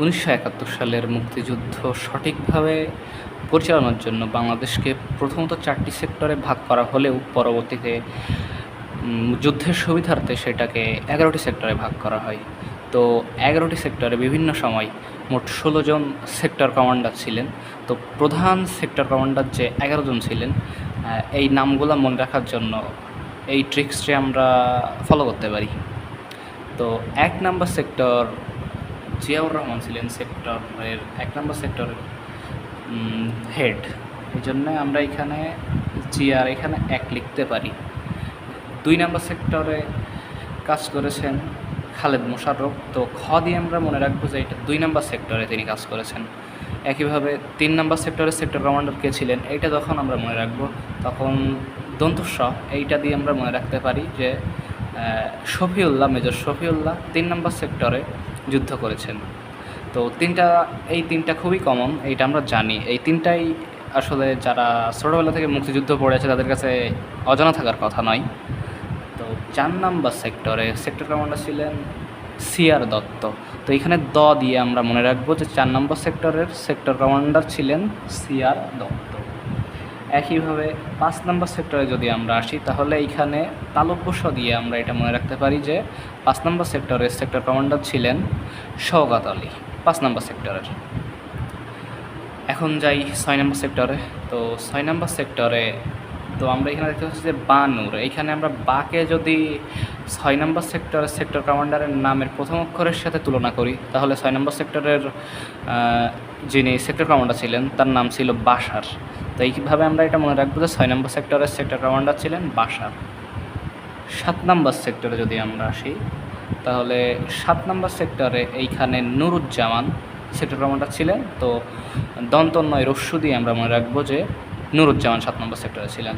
1971 সালের মুক্তিযুদ্ধ সঠিকভাবে পরিচালনার জন্য বাংলাদেশকে প্রথমত 4টি সেক্টরে ভাগ করা হলেও পরবর্তীতে যুদ্ধের সুবিধার্থে সেটাকে 11টি সেক্টরে ভাগ করা হয়। তো 11টি সেক্টরে বিভিন্ন সময় মোট 16 জন সেক্টর কমান্ডার ছিলেন। তো প্রধান সেক্টর কমান্ডার যে 11 জন ছিলেন, এই নামগুলো মনে রাখার জন্য এই ট্রিক্সটি আমরা ফলো করতে পারি। তো 1 নাম্বার সেক্টর জিয়াউর রহমান ছিলেন সেক্টরের 1 নম্বর সেক্টরের হেড। এই জন্য আমরা এখানে জিয়ার এখানে 1 লিখতে পারি। 2 নম্বর সেক্টরে কাজ করেছেন খালেদ মোশাররফ। তো খ দিয়ে আমরা মনে রাখবো যে এটা 2 নম্বর সেক্টরে তিনি কাজ করেছেন। একইভাবে 3 নম্বর সেক্টরের সেক্টর কমান্ডার কে ছিলেন, এইটা যখন আমরা মনে রাখবো তখন দন্তস্ব এইটা দিয়ে আমরা মনে রাখতে পারি যে শফিউল্লাহ, মেজর শফিউল্লাহ 3 নম্বর সেক্টরে যুদ্ধ করেছেন। তো এই তিনটা খুবই কমন, এইটা আমরা জানি। এই তিনটাই আসলে যারা ছোটোবেলা থেকে মুক্তিযুদ্ধ পড়েছে তাদের কাছে অজানা থাকার কথা নয়। তো 4 নম্বর সেক্টরে সেক্টর কমান্ডার ছিলেন সিআর দত্ত। তো এখানে দ দিয়ে আমরা মনে রাখবো যে 4 নম্বর সেক্টরের সেক্টর কমান্ডার ছিলেন সিআর দত্ত। একইভাবে 5 নম্বর সেক্টরে যদি আমরা আসি তাহলে এইখানে তালব্য দিয়ে আমরা এটা মনে রাখতে পারি যে 5 নম্বর সেক্টরের সেক্টর কমান্ডার ছিলেন শওকত আলী 5 নম্বর সেক্টরের। এখন যাই 6 নম্বর সেক্টরে। তো 6 নম্বর সেক্টরে তো আমরা এখানে দেখতে পাচ্ছি যে বানুর। এইখানে আমরা বাকে যদি 6 নম্বর সেক্টরের সেক্টর কমান্ডারের নামের প্রথম অক্ষরের সাথে তুলনা করি তাহলে 6 নম্বর সেক্টরের যিনি সেক্টর কমান্ডার ছিলেন তার নাম ছিল বাশার। তো এইভাবে আমরা এটা মনে রাখবো যে 6 নম্বর সেক্টরের সেক্টর কমান্ডার ছিলেন বাশার। 7 নম্বর সেক্টরে যদি আমরা আসি তাহলে 7 নম্বর সেক্টরে এইখানে নুরুজ্জামান সেক্টর কমান্ডার ছিলেন। তো দন্তন্বয় রস্যু দিয়ে আমরা মনে রাখবো যে নুরুজ্জামান 7 নম্বর সেক্টরে ছিলেন।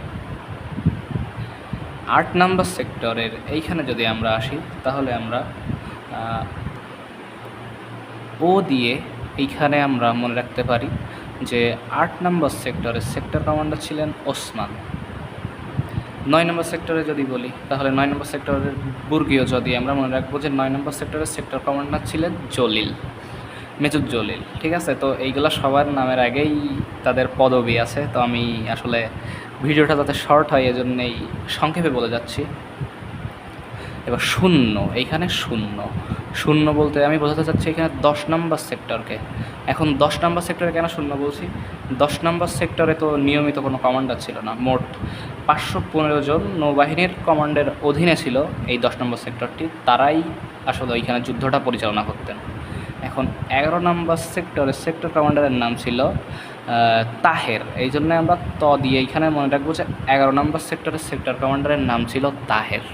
8 নম্বর সেক্টরের এইখানে যদি আমরা আসি তাহলে আমরা ও দিয়ে এইখানে আমরা মনে রাখতে পারি যে 8 নম্বর সেক্টরের সেক্টর কমান্ডার ছিলেন ওসমান। 9 নম্বর সেক্টরে যদি বলি তাহলে 9 নম্বর সেক্টরের বুর্গীয় যদি আমরা মনে রাখবো যে 9 নম্বর সেক্টরের সেক্টর কমান্ডার ছিলেন জলিল, মেজর জলিল। ঠিক আছে, তো এইগুলো সবার নামের আগেই তাদের পদবি আছে। তো আমি আসলে ভিডিওটা যাতে শর্ট হয় এজন্যই সংক্ষেপে বলে যাচ্ছি। এবার শূন্য, এইখানে শূন্য বলতে আমি বোঝাতে চাচ্ছি এখানে 10 নম্বর সেক্টরকে। এখন 10 নম্বর সেক্টরে কেন শূন্য বলছি? 10 নম্বর সেক্টরে তো নিয়মিত কোনো কমান্ডার ছিল না। মোট 515 জন নৌবাহিনীর কমান্ডের অধীনে ছিল এই 10 নম্বর সেক্টরটি। তারাই আসলে ওইখানে যুদ্ধটা পরিচালনা করতেন। এখন 11 নম্বর সেক্টরের সেক্টর কমান্ডারের নাম ছিল তাহের। এই জন্য আমরা ত দিয়ে এইখানে মনে রাখবো যে 11 নম্বর সেক্টরের সেক্টর কমান্ডারের নাম ছিল তাহের।